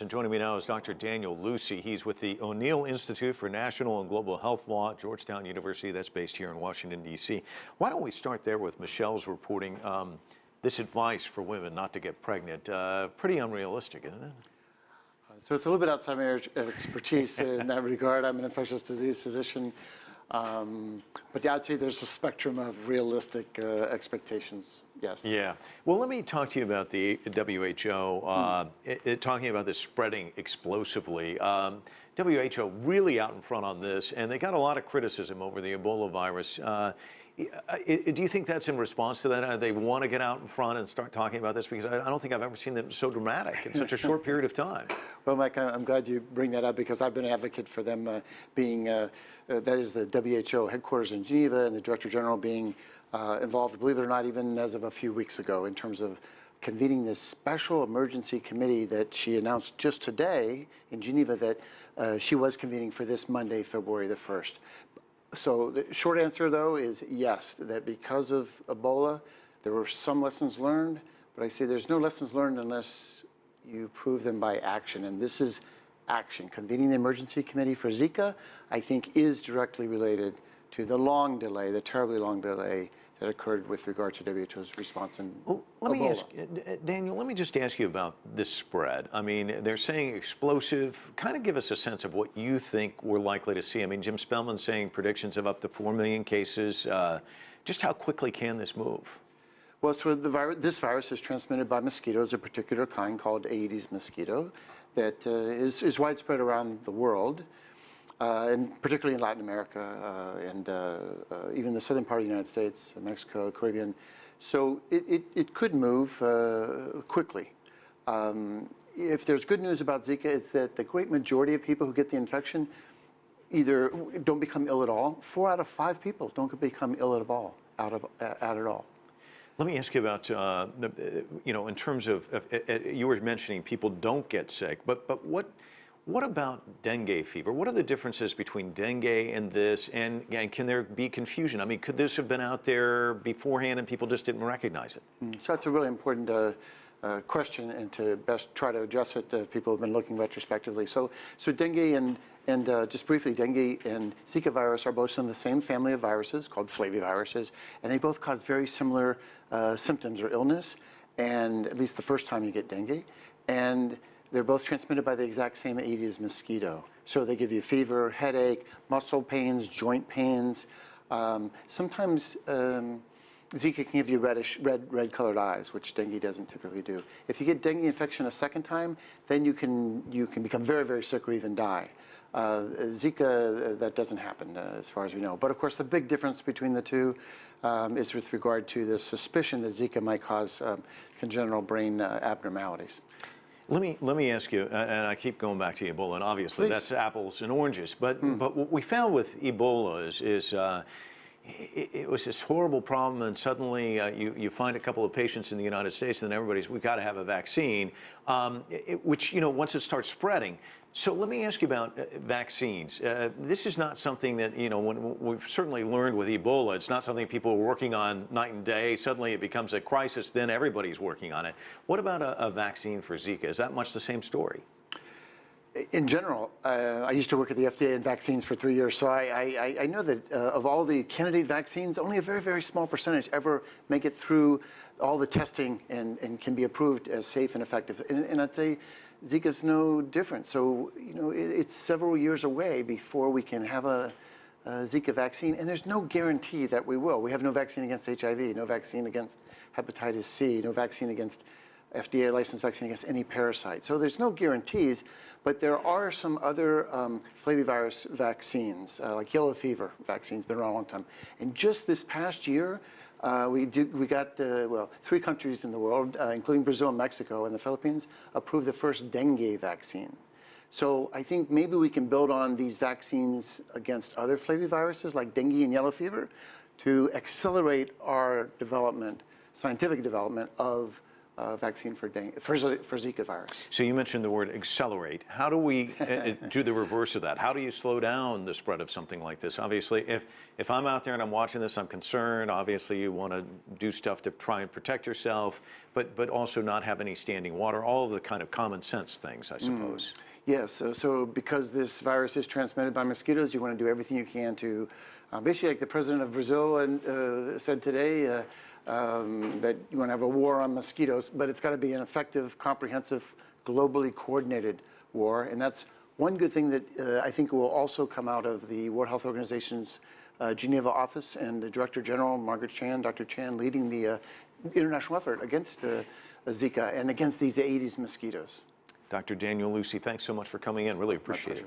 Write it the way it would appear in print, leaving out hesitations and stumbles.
And joining me now is Dr. Daniel Lucey. He's with the O'Neill Institute for National and Global Health Law at Georgetown University. That's based here in Washington, D.C. Why don't we start there with Michelle's reporting this advice for women not to get pregnant? Pretty unrealistic, isn't it? So it's a little bit outside my expertise in that regard. I'm an infectious disease physician. But yeah, I'd say there's a spectrum of realistic expectations, yes. Yeah. Well, let me talk to you about the WHO, talking about this spreading explosively. WHO really out in front on this, and they got a lot of criticism over the Ebola virus. Do you think that's in response to that? They want to get out in front and start talking about this? Because I don't think I've ever seen them so dramatic in such a short period of time. Well, Mike, I'm glad you bring that up because I've been an advocate for them being, that is the WHO headquarters in Geneva and the Director General being involved, believe it or not, even as of a few weeks ago in terms of convening this special emergency committee that she announced just today in Geneva that she was convening for this Monday, February the 1st. So the short answer, though, is yes, that because of Ebola, there were some lessons learned, but I say there's no lessons learned unless you prove them by action, and this is action. Convening the emergency committee for Zika, I think, is directly related to the long delay, the terribly long delay that occurred with regard to WHO's response in Ebola. Daniel, let me just ask you about this spread. I mean, they're saying explosive. Kind of give us a sense of what you think we're likely to see. I mean, Jim Spellman's saying predictions of up to 4 million cases. Just how quickly can this move? Well, so this virus is transmitted by mosquitoes, a particular kind called Aedes mosquito that is widespread around the world. And particularly in Latin America and even the southern part of the United States, Mexico, Caribbean. So it could move quickly. If there's good news about Zika, it's that the great majority of people who get the infection either don't become ill at all. 4 out of 5 people don't become ill at all, at all. Let me ask you about, in terms of, you were mentioning people don't get sick, but what about dengue fever? What are the differences between dengue and this, and can there be confusion? I mean, could this have been out there beforehand and people just didn't recognize it? So that's a really important question, and to best try to address it, people have been looking retrospectively. So dengue and just briefly, dengue and Zika virus are both in the same family of viruses called flaviviruses, and they both cause very similar symptoms or illness, and at least the first time you get dengue. And they're both transmitted by the exact same Aedes mosquito. So they give you fever, headache, muscle pains, joint pains. Sometimes Zika can give you red colored eyes, which dengue doesn't typically do. If you get dengue infection a second time, then you can become very, very sick or even die. Zika, that doesn't happen as far as we know. But of course, the big difference between the two is with regard to the suspicion that Zika might cause congenital brain abnormalities. Let me ask you, and I keep going back to Ebola, and obviously that's apples and oranges, but what we found with Ebola is it was this horrible problem, and suddenly you find a couple of patients in the United States, and then we've got to have a vaccine, which, once it starts spreading. So let me ask you about vaccines. This is not something that, when we've certainly learned with Ebola, it's not something people are working on night and day. Suddenly it becomes a crisis, then everybody's working on it. What about a vaccine for Zika? Is that much the same story? In general, I used to work at the FDA in vaccines for 3 years, so I know that of all the candidate vaccines, only a very, very small percentage ever make it through all the testing and can be approved as safe and effective. And I'd say Zika's no different. So, it's several years away before we can have a Zika vaccine, and there's no guarantee that we will. We have no vaccine against HIV, no vaccine against hepatitis C, no vaccine against FDA licensed vaccine against any parasite. So there's no guarantees, but there are some other flavivirus vaccines, like yellow fever vaccines, been around a long time. And just this past year, we got 3 countries in the world, including Brazil and Mexico and the Philippines, approved the first dengue vaccine. So I think maybe we can build on these vaccines against other flaviviruses like dengue and yellow fever to accelerate our development, scientific development of vaccine for Zika virus. So you mentioned the word accelerate. How do we do the reverse of that? How do you slow down the spread of something like this? Obviously, if I'm out there and I'm watching this, I'm concerned. Obviously, you want to do stuff to try and protect yourself, but also not have any standing water, all of the kind of common sense things, I suppose. Yes, so because this virus is transmitted by mosquitoes, you want to do everything you can to, basically like the president of Brazil said today, that you want to have a war on mosquitoes, but it's got to be an effective, comprehensive, globally coordinated war. And that's one good thing that I think will also come out of the World Health Organization's Geneva office and the Director General, Margaret Chan, Dr. Chan, leading the international effort against Zika and against these Aedes mosquitoes. Dr. Daniel Lucey, thanks so much for coming in. Really appreciate it.